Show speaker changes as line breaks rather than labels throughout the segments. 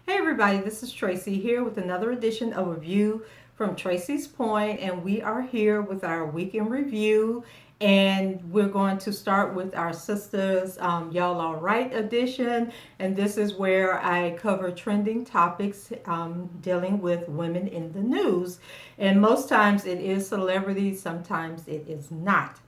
Hey everybody, this is Tracy here with another edition of A View from Tracy's Point, and we are here with our weekend review, and we're going to start with our Sisters Y'all All Right edition, and this is where I cover trending topics dealing with women in the news, and most times it is celebrities, sometimes it is not.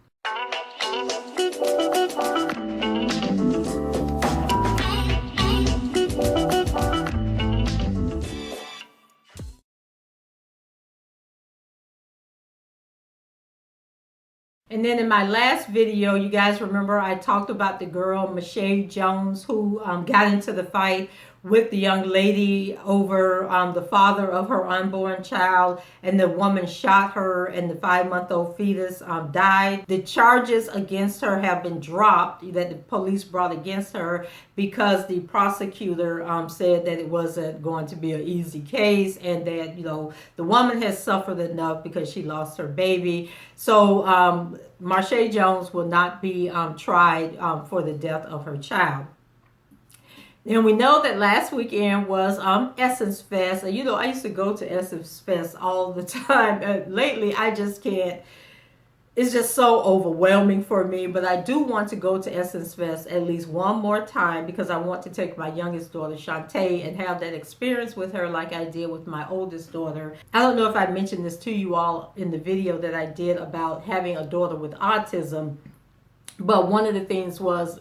And then in my last video, you guys remember I talked about the girl, Michelle Jones, who got into the fight with the young lady over the father of her unborn child, and the woman shot her, and the 5-month-old fetus died. The charges against her have been dropped that the police brought against her because the prosecutor said that it wasn't going to be an easy case, and that the woman has suffered enough because she lost her baby. So Marsha Jones will not be tried for the death of her child. And we know that last weekend was Essence Fest. And, I used to go to Essence Fest all the time. Lately, I just can't. It's just so overwhelming for me. But I do want to go to Essence Fest at least one more time because I want to take my youngest daughter, Shantae, and have that experience with her like I did with my oldest daughter. I don't know if I mentioned this to you all in the video that I did about having a daughter with autism. But one of the things was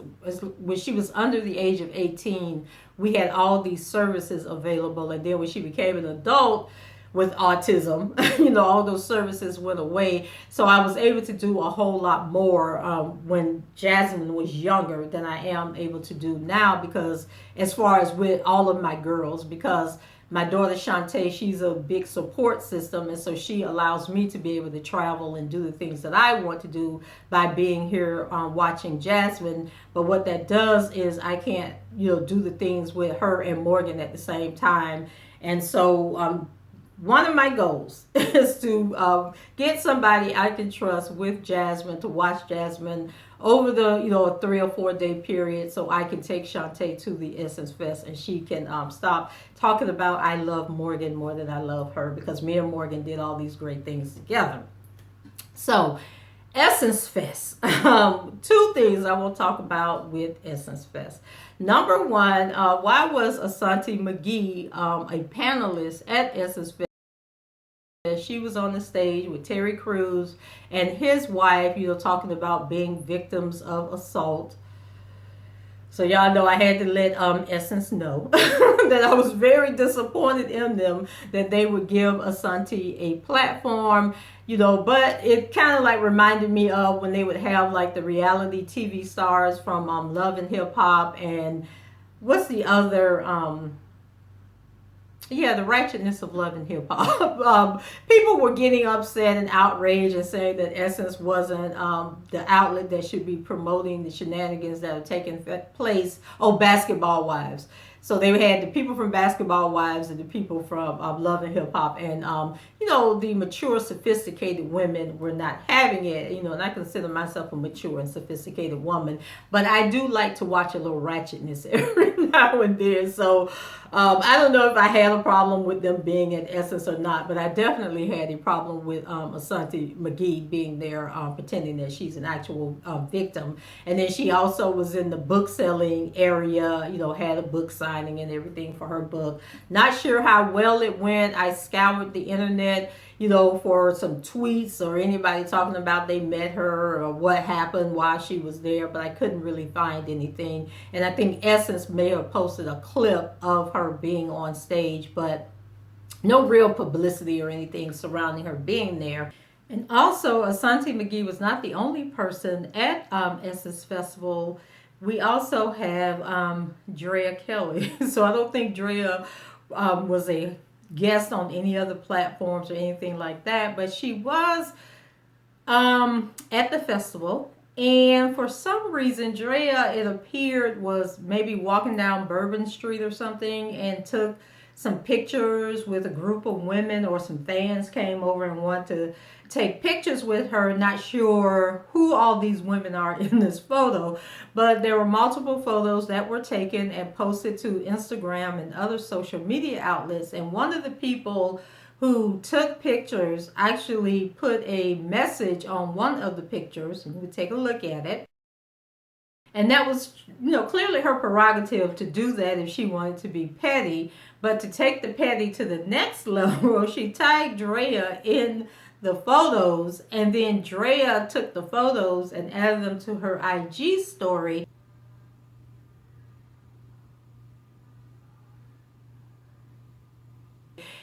when she was under the age of 18, we had all these services available. And then when she became an adult with autism, all those services went away. So I was able to do a whole lot more when Jasmine was younger than I am able to do now, because as far as with all of my girls, because my daughter Shantae, she's a big support system, and so she allows me to be able to travel and do the things that I want to do by being here watching Jasmine. But what that does is I can't, do the things with her and Morgan at the same time. And so one of my goals is to get somebody I can trust with Jasmine to watch Jasmine over the a 3 or 4 day period, so I can take Shantae to the Essence Fest and she can stop talking about I love Morgan more than I love her, because me and Morgan did all these great things together. So Essence Fest. Two things I will talk about with Essence Fest. Number one, why was Asante McGee a panelist at Essence Fest? She was on the stage with Terry Crews and his wife, talking about being victims of assault. So y'all know I had to let Essence know that I was very disappointed in them that they would give Asante a platform, but it kind of like reminded me of when they would have like the reality TV stars from Love and Hip Hop, and what's the other the righteousness of Love and Hip Hop. People were getting upset and outraged and saying that Essence wasn't the outlet that should be promoting the shenanigans that are taking place. Oh, Basketball Wives. So they had the people from Basketball Wives and the people from Love and Hip Hop, and the mature, sophisticated women were not having it. And I consider myself a mature and sophisticated woman, but I do like to watch a little ratchetness every now and then. So I don't know if I had a problem with them being at Essence or not, but I definitely had a problem with Asante McGee being there, pretending that she's an actual victim. And then she also was in the book selling area, had a book signing and everything for her book. Not sure how well it went. I scoured the internet, for some tweets or anybody talking about they met her or what happened while she was there, but I couldn't really find anything. And I think Essence may have posted a clip of her being on stage, but no real publicity or anything surrounding her being there. And also, Asante McGee was not the only person at Essence Festival. We also have Drea Kelly. So I don't think Drea was a guest on any other platforms or anything like that, but she was at the festival. And for some reason, Drea, it appeared, was maybe walking down Bourbon Street or something, and took some pictures with a group of women, or some fans came over and wanted to take pictures with her. Not sure who all these women are in this photo, but there were multiple photos that were taken and posted to Instagram and other social media outlets. And one of the people who took pictures actually put a message on one of the pictures, and we take a look at it. And that was, clearly her prerogative to do that if she wanted to be petty. But to take the petty to the next level, she tagged Drea in the photos, and then Drea took the photos and added them to her IG story.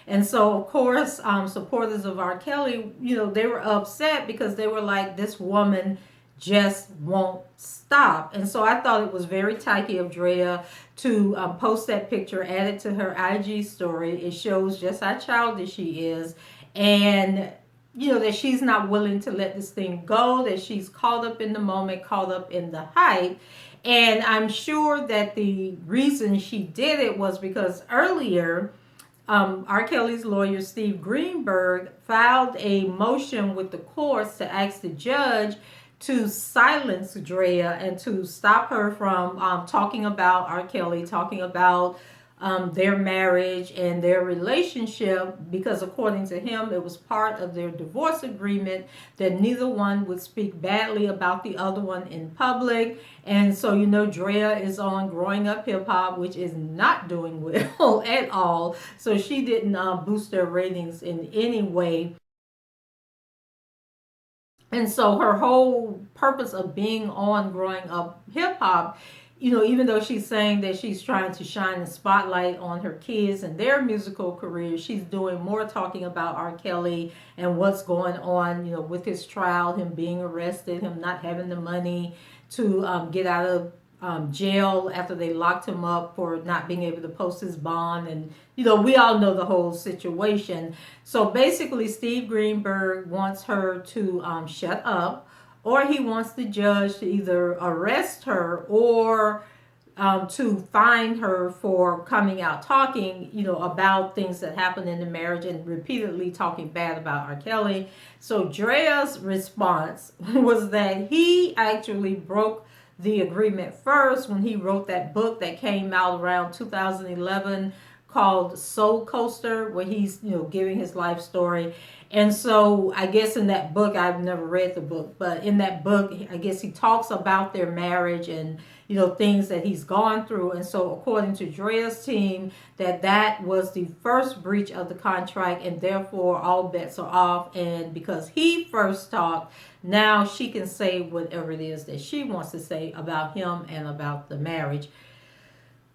And so, of course, supporters of R. Kelly, they were upset because they were like, this woman just won't stop. And so I thought it was very tacky of Drea to post that picture, add it to her IG story. It shows just how childish she is, and that she's not willing to let this thing go, that she's caught up in the moment, caught up in the hype. And I'm sure that the reason she did it was because earlier, R. Kelly's lawyer, Steve Greenberg, filed a motion with the courts to ask the judge to silence Drea and to stop her from talking about R. Kelly, talking about their marriage and their relationship, because according to him, it was part of their divorce agreement that neither one would speak badly about the other one in public. And so, Drea is on Growing Up Hip Hop, which is not doing well at all. So she didn't boost their ratings in any way. And so her whole purpose of being on Growing Up Hip Hop, even though she's saying that she's trying to shine the spotlight on her kids and their musical careers, she's doing more talking about R. Kelly and what's going on, with his trial, him being arrested, him not having the money to get out of jail after they locked him up for not being able to post his bond. And, we all know the whole situation. So basically, Steve Greenberg wants her to shut up, or he wants the judge to either arrest her or to fine her for coming out talking, about things that happened in the marriage and repeatedly talking bad about R. Kelly. So Drea's response was that he actually broke the agreement first when he wrote that book that came out around 2011 called Soul Coaster, where he's giving his life story. And so I guess in that book, I've never read the book, but in that book, I guess he talks about their marriage and things that he's gone through. And so according to Drea's team, that was the first breach of the contract, and therefore all bets are off. And because he first talked, now she can say whatever it is that she wants to say about him and about the marriage.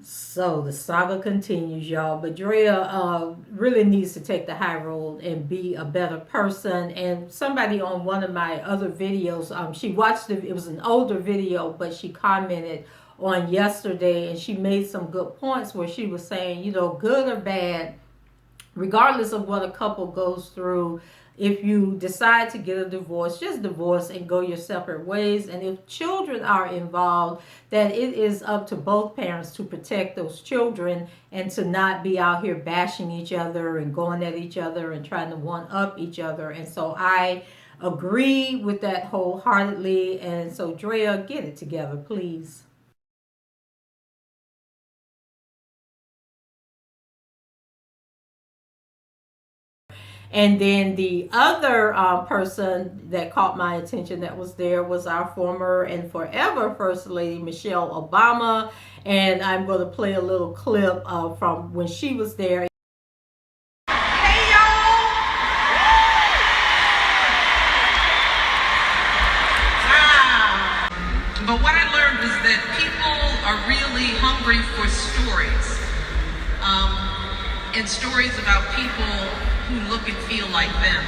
So the saga continues, y'all. But Drea really needs to take the high road and be a better person. And somebody on one of my other videos, she watched it was an older video, but she commented on yesterday, and she made some good points where she was saying, good or bad, regardless of what a couple goes through, if you decide to get a divorce, just divorce and go your separate ways. And if children are involved, that it is up to both parents to protect those children and to not be out here bashing each other and going at each other and trying to one up each other. And so I agree with that wholeheartedly. And so Drea, get it together, please. And then the other person that caught my attention that was there was our former and forever First Lady, Michelle Obama. And I'm going to play a little clip from when she was there.
Hey, y'all! But what I learned was that people are really hungry for stories. And stories about people who look and feel like them.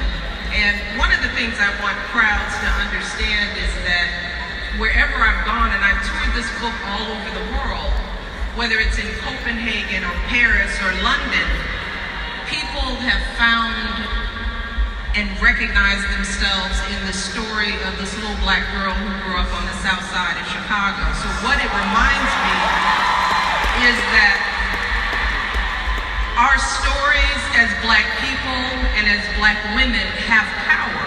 And one of the things I want crowds to understand is that wherever I've gone, and I've toured this book all over the world, whether it's in Copenhagen or Paris or London, people have found and recognized themselves in the story of this little black girl who grew up on the south side of Chicago. So what it reminds me is that Our stories as black people and as black women have power.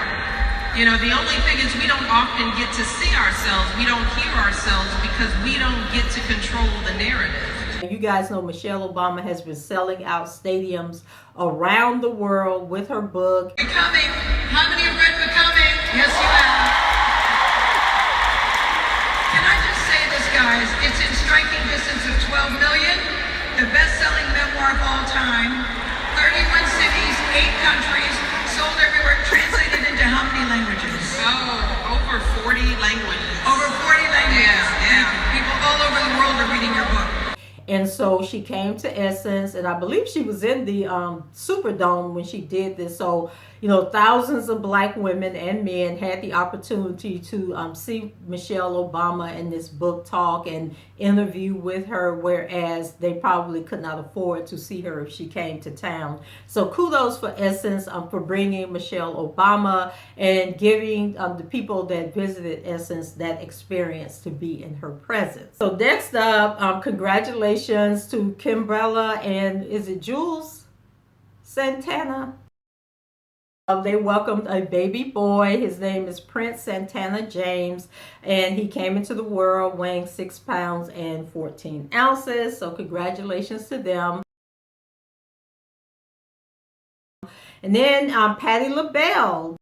You know, the only thing is we don't often get to see ourselves. We don't hear ourselves because we don't get to control the narrative.
You guys know Michelle Obama has been selling out stadiums around the world with her book.
Becoming. How many have read Becoming? Yes, you have. Can I just say this, guys? It's in striking distance of 12 million. The best-selling memoir of all time. 31 cities, 8 countries, sold everywhere, translated into how many languages? Oh, over 40 languages. Over 40 languages.
Yeah.
People all over the world are reading your book.
And so she came to Essence, and I believe she was in the Superdome when she did this. So, you know, thousands of black women and men had the opportunity to see Michelle Obama in this book talk and interview with her, whereas they probably could not afford to see her if she came to town. So kudos for Essence for bringing Michelle Obama and giving the people that visited Essence that experience to be in her presence. So next up, congratulations to Kimbella and is it Jules Santana? They welcomed a baby boy. His name is Prince Santana James, and he came into the world weighing 6 pounds and 14 ounces. So congratulations to them. And then Patti LaBelle.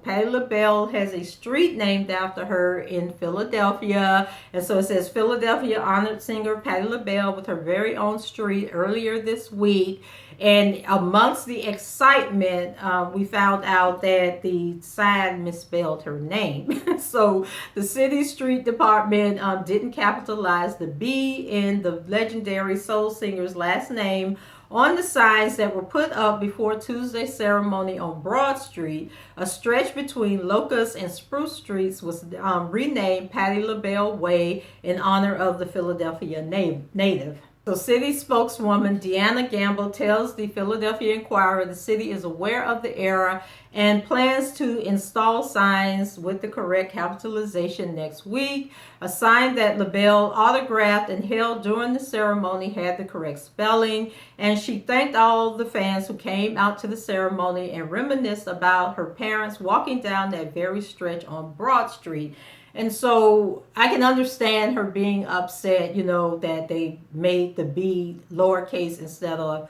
Patti LaBelle has a street named after her in Philadelphia. And so it says Philadelphia honored singer Patti LaBelle with her very own street earlier this week. And amongst the excitement, we found out that the sign misspelled her name. So the city street department didn't capitalize the B in the legendary soul singer's last name on the signs that were put up before Tuesday's ceremony on Broad Street. A stretch between Locust and Spruce Streets was renamed Patti LaBelle Way in honor of the Philadelphia native. So city spokeswoman Deanna Gamble tells the Philadelphia Inquirer the city is aware of the error and plans to install signs with the correct capitalization next week. A sign that LaBelle autographed and held during the ceremony had the correct spelling, and she thanked all the fans who came out to the ceremony and reminisced about her parents walking down that very stretch on Broad Street. And so I can understand her being upset, you know, that they made the B lowercase instead of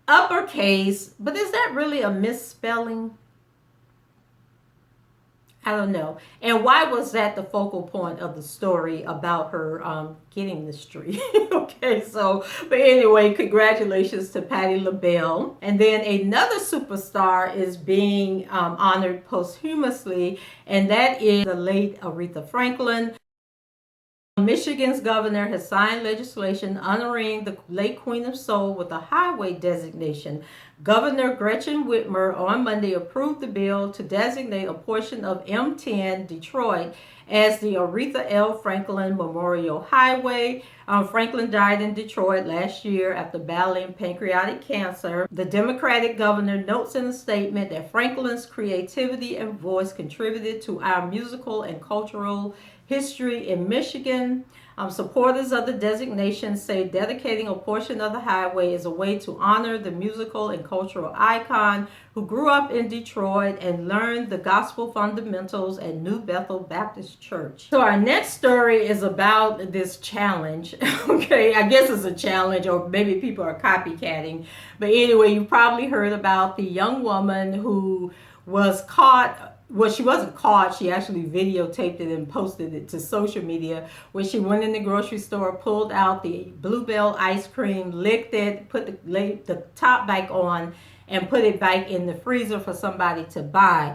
uppercase. But is that really a misspelling? I don't know. And why was that the focal point of the story about her getting the street? Okay, so, but anyway, congratulations to Patti LaBelle. And then another superstar is being honored posthumously, and that is the late Aretha Franklin. Michigan's governor has signed legislation honoring the late Queen of Soul with a highway designation. Governor Gretchen Whitmer on Monday approved the bill to designate a portion of M10 Detroit as the Aretha L. Franklin Memorial Highway. Franklin died in Detroit last year after battling pancreatic cancer. The Democratic governor notes in a statement that Franklin's creativity and voice contributed to our musical and cultural history in Michigan. Supporters of the designation say dedicating a portion of the highway is a way to honor the musical and cultural icon who grew up in Detroit and learned the gospel fundamentals at New Bethel Baptist Church. So our next story is about this challenge. Okay, I guess it's a challenge, or maybe people are copycatting. But anyway, you probably heard about the young woman who was caught. Well, she wasn't caught. She actually videotaped it and posted it to social media, where she went in the grocery store, pulled out the Bluebell ice cream, licked it, put the top back on, and put it back in the freezer for somebody to buy.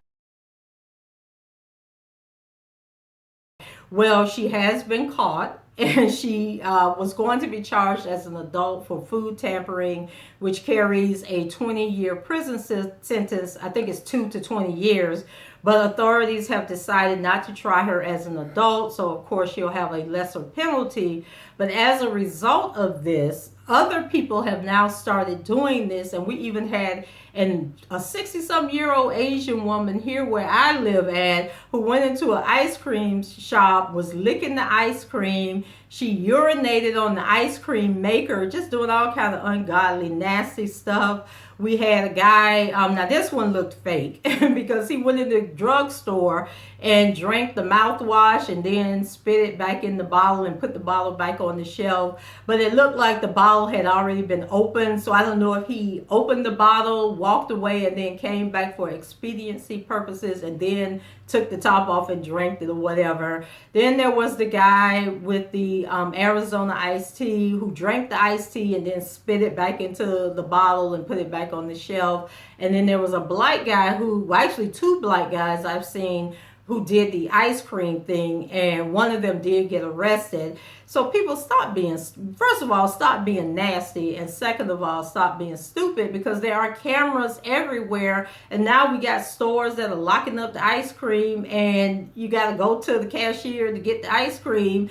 Well, she has been caught, and she was going to be charged as an adult for food tampering, which carries a 20-year prison sentence. I think it's 2 to 20 years. But authorities have decided not to try her as an adult, so of course she'll have a lesser penalty. But as a result of this, other people have now started doing this, and we even had a 60-some-year-old Asian woman here where I live at who went into an ice cream shop, was licking the ice cream. She urinated on the ice cream maker, just doing all kind of ungodly, nasty stuff. We had a guy, now this one looked fake because he went in the drugstore and drank the mouthwash and then spit it back in the bottle and put the bottle back on the shelf. But it looked like the bottle had already been opened. So I don't know if he opened the bottle, walked away, and then came back for expediency purposes and then took the top off and drank it or whatever. Then there was the guy with the Arizona iced tea who drank the iced tea and then spit it back into the bottle and put it back on the shelf. And then there was a black guy who, well, actually two black guys I've seen who did the ice cream thing, and one of them did get arrested. So people, stop being, first of all, stop being nasty, and second of all, stop being stupid, because there are cameras everywhere, and now we got stores that are locking up the ice cream, and you got to go to the cashier to get the ice cream.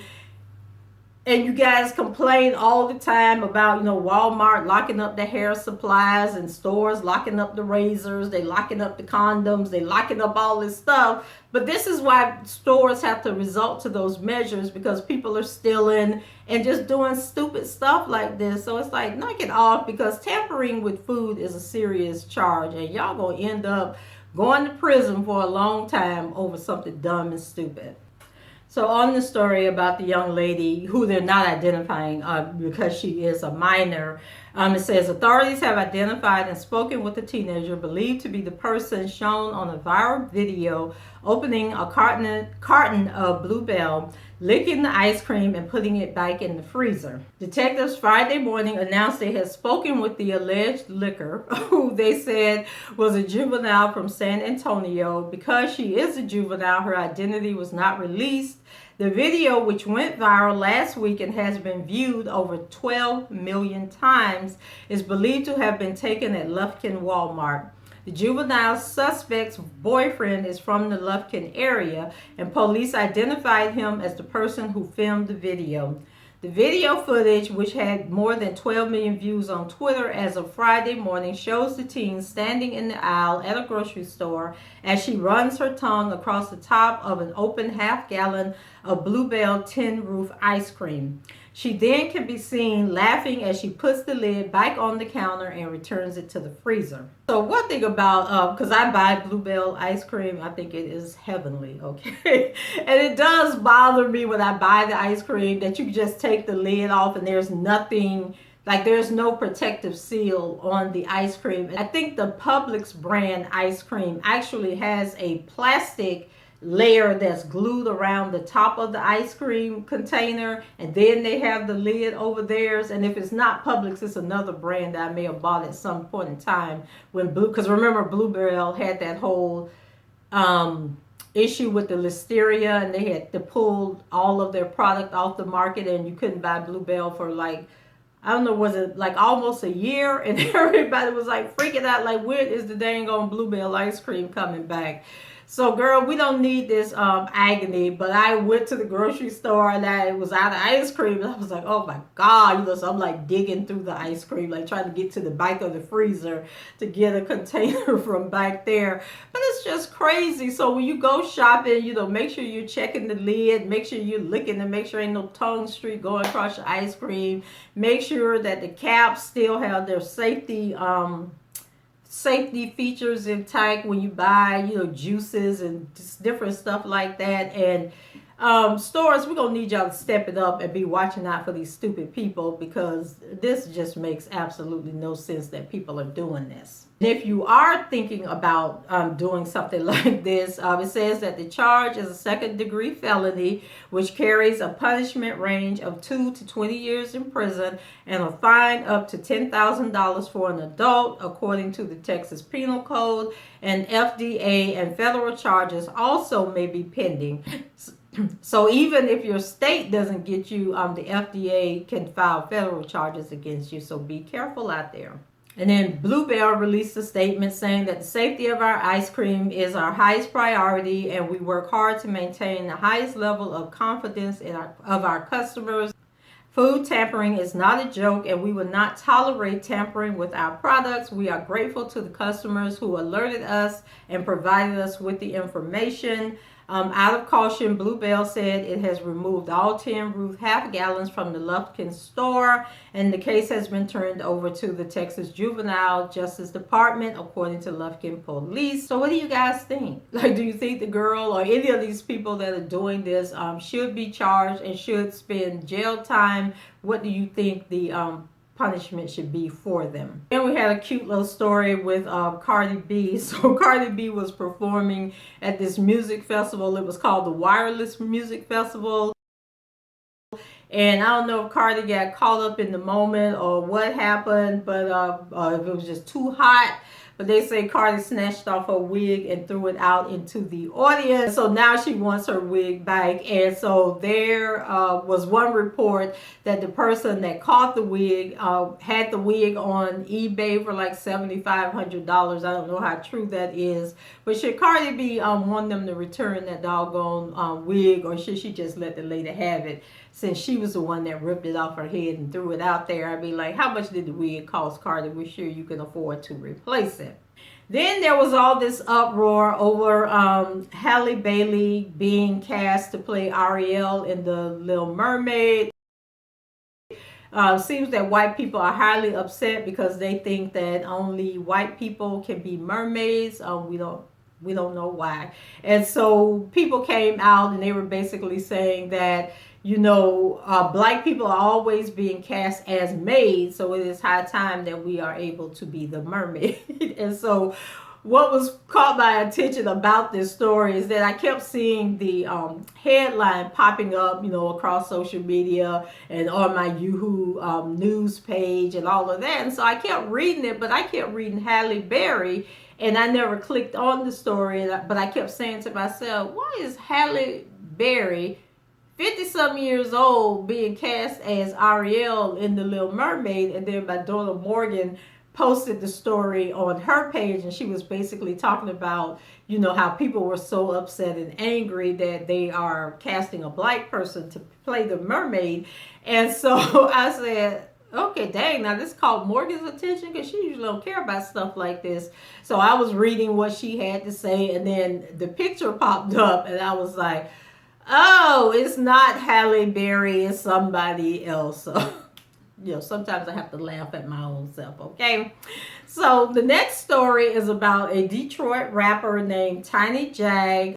And you guys complain all the time about, Walmart locking up the hair supplies and stores locking up the razors, they locking up the condoms, they locking up all this stuff. But this is why stores have to resort to those measures, because people are stealing and just doing stupid stuff like this. So it's like, knock it off, because tampering with food is a serious charge, and y'all gonna end up going to prison for a long time over something dumb and stupid. So on the story about the young lady who they're not identifying because she is a minor, it says authorities have identified and spoken with a teenager believed to be the person shown on a viral video opening a carton of Bluebell, licking the ice cream and putting it back in the freezer. Detectives Friday morning announced they had spoken with the alleged licker, who they said was a juvenile from San Antonio. Because she is a juvenile, her identity was not released. The video, which went viral last week and has been viewed over 12 million times, is believed to have been taken at Lufkin Walmart. The juvenile suspect's boyfriend is from the Lufkin area, and police identified him as the person who filmed the video. The video footage, which had more than 12 million views on Twitter as of Friday morning, shows the teen standing in the aisle at a grocery store as she runs her tongue across the top of an open half-gallon of Bluebell tin roof ice cream. She then can be seen laughing as she puts the lid back on the counter and returns it to the freezer. So one thing about, because I buy Bluebell ice cream, I think it is heavenly, okay? And it does bother me when I buy the ice cream that you just take the lid off and there's nothing, like there's no protective seal on the ice cream. I think the Publix brand ice cream actually has a plastic layer that's glued around the top of the ice cream container, and then they have the lid over theirs. And if it's not Publix, it's another brand that I may have bought at some point in time when because remember Bluebell had that whole issue with the listeria, and they had to pull all of their product off the market, and you couldn't buy Bluebell for like, I don't know, was it like almost a year? And everybody was like freaking out, like, when is the dang on Bluebell ice cream coming back? So girl, we don't need this agony. But I went to the grocery store and I was out of ice cream, and I was like, oh my God, so I'm like digging through the ice cream, like trying to get to the back of the freezer to get a container from back there. But it's just crazy. So when you go shopping, make sure you're checking the lid, make sure you're licking to make sure ain't no tongue streak going across your ice cream. Make sure that the caps still have their safety features intact when you buy, juices and just different stuff like that. And stores, we're gonna need y'all to step it up and be watching out for these stupid people, because this just makes absolutely no sense that people are doing this. And if you are thinking about doing something like this, it says that the charge is a second-degree felony, which carries a punishment range of 2 to 20 years in prison and a fine up to $10,000 for an adult, according to the Texas Penal Code. And FDA and federal charges also may be pending. So even if your state doesn't get you, the FDA can file federal charges against you. So be careful out there. And then Bluebell released a statement saying that the safety of our ice cream is our highest priority, and we work hard to maintain the highest level of confidence of our customers. Food tampering is not a joke, and we will not tolerate tampering with our products. We are grateful to the customers who alerted us and provided us with the information. Out of caution, Bluebell said it has removed all 10 Ruth half gallons from the Lufkin store, and the case has been turned over to the Texas Juvenile Justice Department, according to Lufkin police. So, what do you guys think? Like, do you think the girl or any of these people that are doing this should be charged and should spend jail time? What do you think the punishment should be for them? And we had a cute little story with Cardi B. So Cardi B was performing at this music festival. It was called the Wireless Music Festival. And I don't know if Cardi got caught up in the moment or what happened, but if it was just too hot. But they say Cardi snatched off her wig and threw it out into the audience. So now she wants her wig back. And so there was one report that the person that caught the wig had the wig on eBay for like $7,500. I don't know how true that is. But should Cardi B want them to return that doggone wig, or should she just let the lady have it? Since she was the one that ripped it off her head and threw it out there, I'd be like, how much did the wig cost, Cardi? We're sure you can afford to replace it. Then there was all this uproar over Halle Bailey being cast to play Ariel in The Little Mermaid. Seems that white people are highly upset because they think that only white people can be mermaids. We don't know why. And so people came out and they were basically saying that, you know, black people are always being cast as maids, so it is high time that we are able to be the mermaid. And so what was caught my attention about this story is that I kept seeing the headline popping up, you know, across social media and on my Yahoo news page and all of that. And so I kept reading it, but I kept reading Halle Berry, and I never clicked on the story. But I kept saying to myself, why is Halle Berry 50-something years old being cast as Ariel in The Little Mermaid? And then my daughter Morgan posted the story on her page, and she was basically talking about, you know, how people were so upset and angry that they are casting a black person to play the mermaid. And so I said, okay, dang, now this caught Morgan's attention, because she usually don't care about stuff like this. So I was reading what she had to say, and then the picture popped up, and I was like, oh, it's not Halle Berry, it's somebody else. So, you know, sometimes I have to laugh at my own self, okay? So the next story is about a Detroit rapper named Tiny Jag,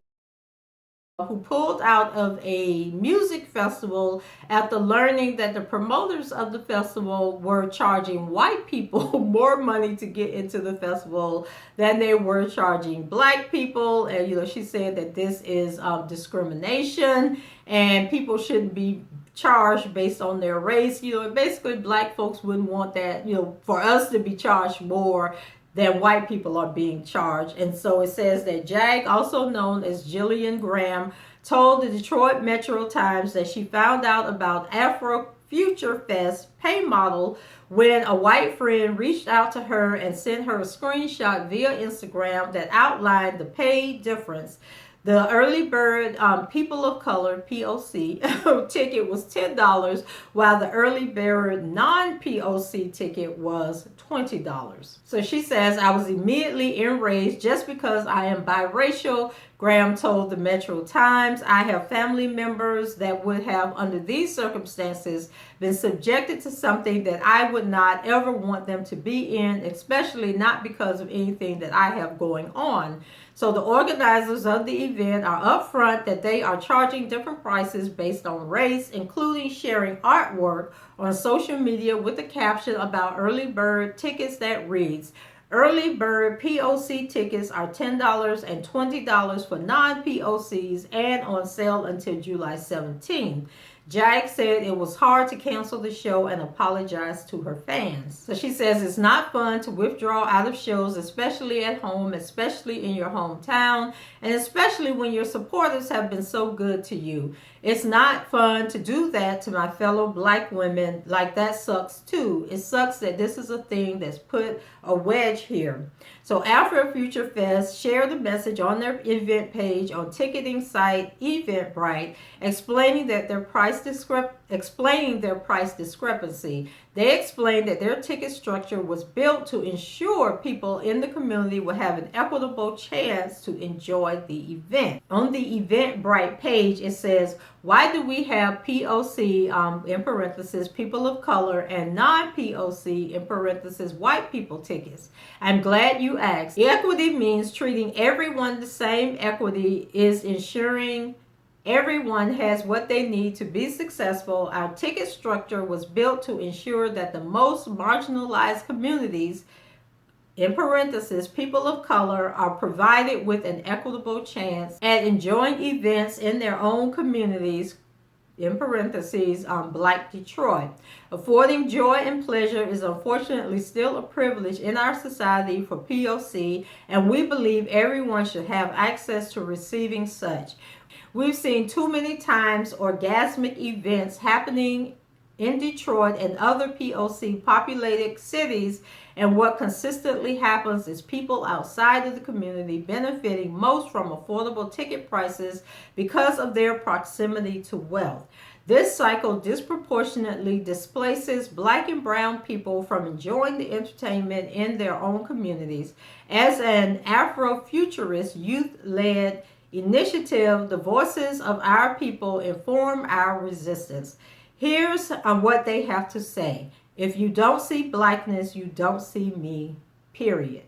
who pulled out of a music festival after learning that the promoters of the festival were charging white people more money to get into the festival than they were charging black people. And, you know, she said that this is discrimination and people shouldn't be charged based on their race. You know, and basically black folks wouldn't want that, you know, for us to be charged more than white people are being charged. And so it says that Jag, also known as Jillian Graham, told the Detroit Metro Times that she found out about Afro Future Fest pay model when a white friend reached out to her and sent her a screenshot via Instagram that outlined the pay difference. The early bird people of color, POC, ticket was $10, while the early bird non-POC ticket was $20. So she says, I was immediately enraged just because I am biracial, Graham told the Metro Times. I have family members that would have, under these circumstances, been subjected to something that I would not ever want them to be in, especially not because of anything that I have going on. So the organizers of the event are upfront that they are charging different prices based on race, including sharing artwork on social media with a caption about early bird tickets that reads, early bird POC tickets are $10 and $20 for non-POCs and on sale until July 17. Jag said it was hard to cancel the show and apologized to her fans. So she says it's not fun to withdraw out of shows, especially at home, especially in your hometown, and especially when your supporters have been so good to you. It's not fun to do that to my fellow black women. Like, that sucks too. It sucks that this is a thing that's put a wedge here. So Afro Future Fest shared the message on their event page on ticketing site Eventbrite, explaining that their price explaining their price discrepancy. They explained that their ticket structure was built to ensure people in the community would have an equitable chance to enjoy the event. On the Eventbrite page, it says, why do we have POC, in parentheses, people of color, and non-POC, in parentheses, white people tickets? I'm glad you asked. Equity means treating everyone the same. Equity is ensuring everyone has what they need to be successful. Our ticket structure was built to ensure that the most marginalized communities, in parentheses, people of color, are provided with an equitable chance at enjoying events in their own communities, in parentheses, Black Detroit. Affording joy and pleasure is unfortunately still a privilege in our society for POC, and we believe everyone should have access to receiving such. We've seen too many times orgasmic events happening in Detroit and other POC populated cities, and what consistently happens is people outside of the community benefiting most from affordable ticket prices because of their proximity to wealth. This cycle disproportionately displaces Black and brown people from enjoying the entertainment in their own communities. As an Afrofuturist youth-led initiative, the voices of our people inform our resistance. Here's what they have to say. If you don't see Blackness, you don't see me, period.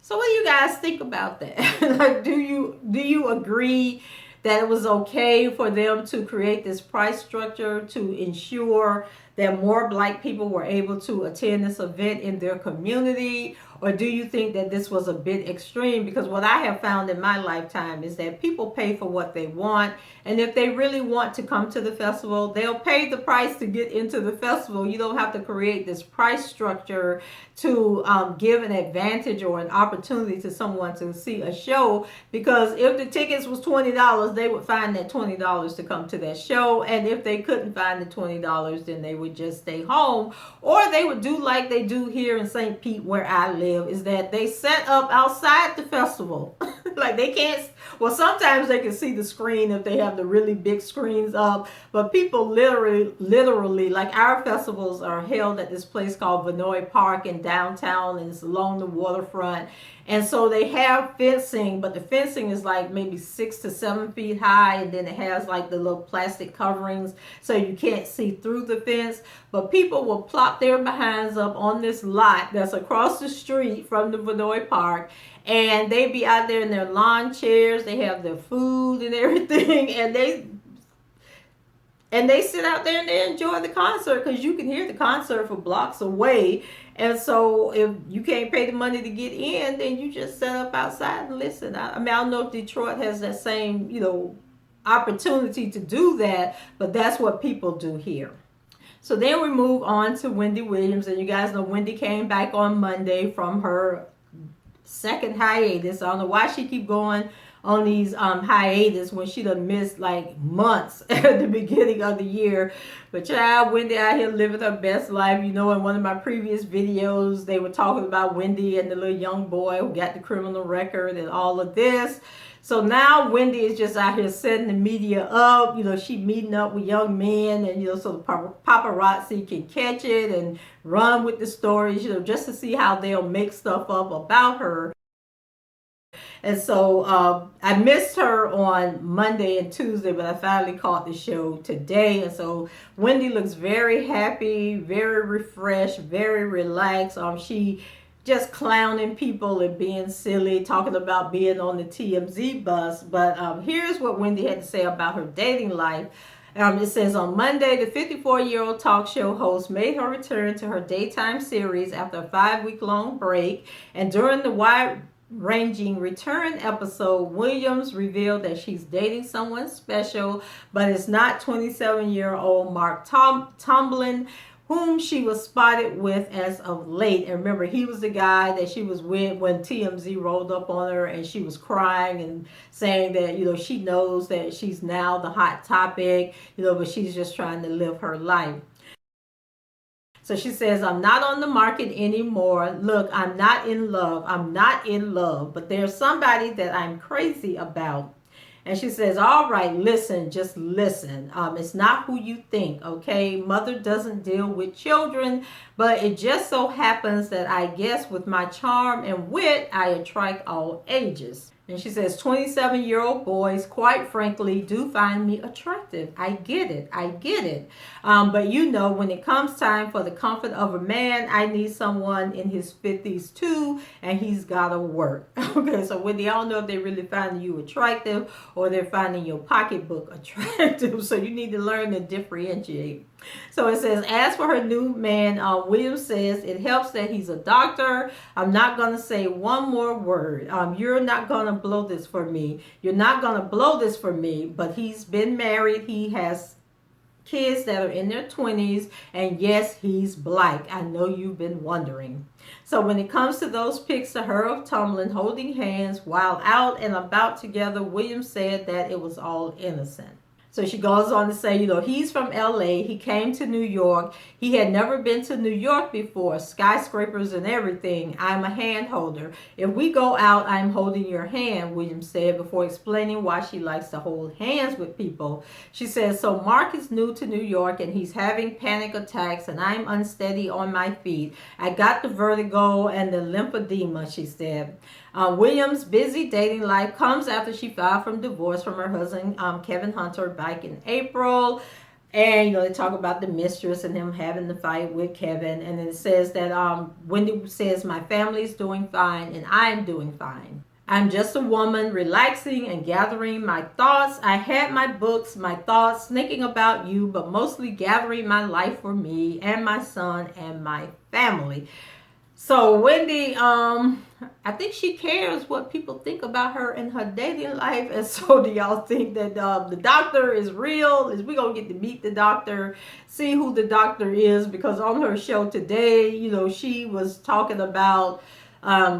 So what do you guys think about that? Like, do you agree that it was okay for them to create this price structure to ensure that more Black people were able to attend this event in their community? Or do you think that this was a bit extreme? Because what I have found in my lifetime is that people pay for what they want. And if they really want to come to the festival, they'll pay the price to get into the festival. You don't have to create this price structure to give an advantage or an opportunity to someone to see a show. Because if the tickets was $20, they would find that $20 to come to that show. And if they couldn't find the $20, then they would just stay home. Or they would do like they do here in St. Pete, where I live, is that they set up outside the festival. Like they can't, well, sometimes they can see the screen if they have the really big screens up, but people literally, like our festivals are held at this place called Vinoy Park in downtown, and it's along the waterfront. And so they have fencing, but the fencing is like maybe 6 to 7 feet high, and then it has like the little plastic coverings so you can't see through the fence. But people will plop their behinds up on this lot that's across the street from the Vinoy Park, and they be out there in their lawn chairs. They have their food and everything, and they sit out there and they enjoy the concert, because you can hear the concert for blocks away. And so if you can't pay the money to get in, then you just set up outside and listen. I mean, I don't know if Detroit has that same, opportunity to do that, but that's what people do here. So then we move on to Wendy Williams, and you guys know Wendy came back on Monday from her second hiatus. I don't know why she keep going on these hiatus when she done missed like months at the beginning of the year. But child, Wendy out here living her best life. In one of my previous videos, they were talking about Wendy and the little young boy who got the criminal record and all of this. So now Wendy is just out here setting the media up. She meeting up with young men, and so the paparazzi can catch it and run with the stories, just to see how they'll make stuff up about her. And so I missed her on Monday and Tuesday, but I finally caught the show today. And so Wendy looks very happy, very refreshed, very relaxed. She just clowning people and being silly, talking about being on the TMZ bus. But here's what Wendy had to say about her dating life. It says, on Monday, the 54-year-old talk show host made her return to her daytime series after a 5-week-long break. And during the wide-ranging return episode, Williams revealed that she's dating someone special, but it's not 27-year-old Mark Tomlin, whom she was spotted with as of late. And remember, he was the guy that she was with when TMZ rolled up on her, and she was crying and saying that, she knows that she's now the hot topic, but she's just trying to live her life. So she says, I'm not on the market anymore. Look, I'm not in love. I'm not in love, but there's somebody that I'm crazy about. And she says, all right, listen, just listen. It's not who you think, okay? Mother doesn't deal with children, but it just so happens that I guess with my charm and wit, I attract all ages. And she says, 27-year-old boys, quite frankly, do find me attractive. I get it. I get it. But you know, when it comes time for the comfort of a man, I need someone in his 50s too, and he's got to work. Okay, so when they all know if they really finding you attractive or they're finding your pocketbook attractive. So you need to learn to differentiate. So it says, as for her new man, Williams says, it helps that he's a doctor. I'm not going to say one more word. You're not going to blow this for me. You're not going to blow this for me. But he's been married. He has kids that are in their 20s. And yes, he's black. I know you've been wondering. So when it comes to those pics of her of tumbling, holding hands while out and about together, Williams said that it was all innocent. So she goes on to say, you know, he's from LA. He came to New York. He had never been to New York before, skyscrapers and everything. I'm a hand holder. If we go out, I'm holding your hand, Williams said before explaining why she likes to hold hands with people. She says, so Mark is new to New York and he's having panic attacks and I'm unsteady on my feet. I got the vertigo and the lymphedema, she said. Williams' busy dating life comes after she filed for divorce from her husband, Kevin Hunter, back in April. And, you know, they talk about the mistress and him having the fight with Kevin. And it says that Wendy says, my family's doing fine and I'm doing fine. I'm just a woman relaxing and gathering my thoughts. I had my books, my thoughts, thinking about you, but mostly gathering my life for me and my son and my family. So Wendy, I think she cares what people think about her in her dating life. And so do y'all think that the doctor is real? Is we gonna get to meet the doctor, see who the doctor is? Because on her show today, you know, she was talking about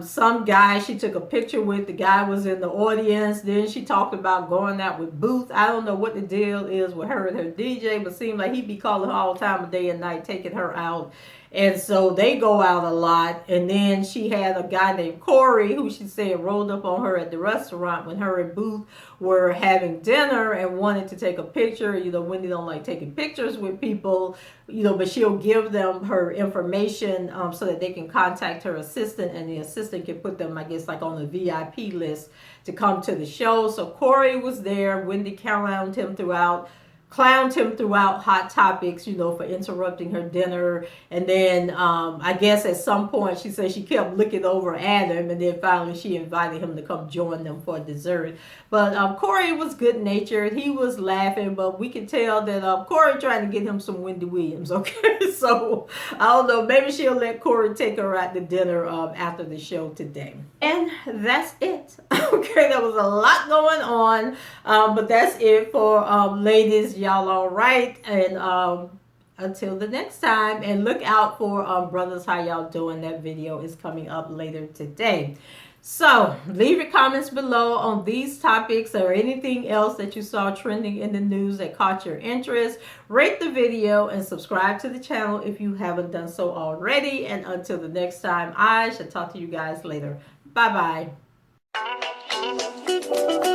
some guy she took a picture with. The guy was in the audience. Then she talked about going out with Booth. I don't know what the deal is with her and her DJ, but seemed like he'd be calling her all time of day and night, taking her out. And so they go out a lot. And then she had a guy named Corey who she said rolled up on her at the restaurant when her and Booth were having dinner and wanted to take a picture. You know, Wendy don't like taking pictures with people, you know, but she'll give them her information so that they can contact her assistant, and the assistant can put them, I guess, like on the VIP list to come to the show. So Corey was there. Wendy clowned him throughout Hot Topics, you know, for interrupting her dinner. And then I guess at some point she said she kept looking over at him, and then finally she invited him to come join them for dessert. But Corey was good natured. He was laughing, but we could tell that Corey trying to get him some Wendy Williams. Okay, so I don't know, maybe she'll let Corey take her out to dinner after the show today. And that's it. Okay, there was a lot going on, but that's it for ladies. Y'all all right? And until the next time, and look out for brothers, how y'all doing? That video is coming up later today. So leave your comments below on these topics or anything else that you saw trending in the news that caught your interest. Rate the video and subscribe to the channel if you haven't done so already. And until the next time, I shall talk to you guys later. Bye bye.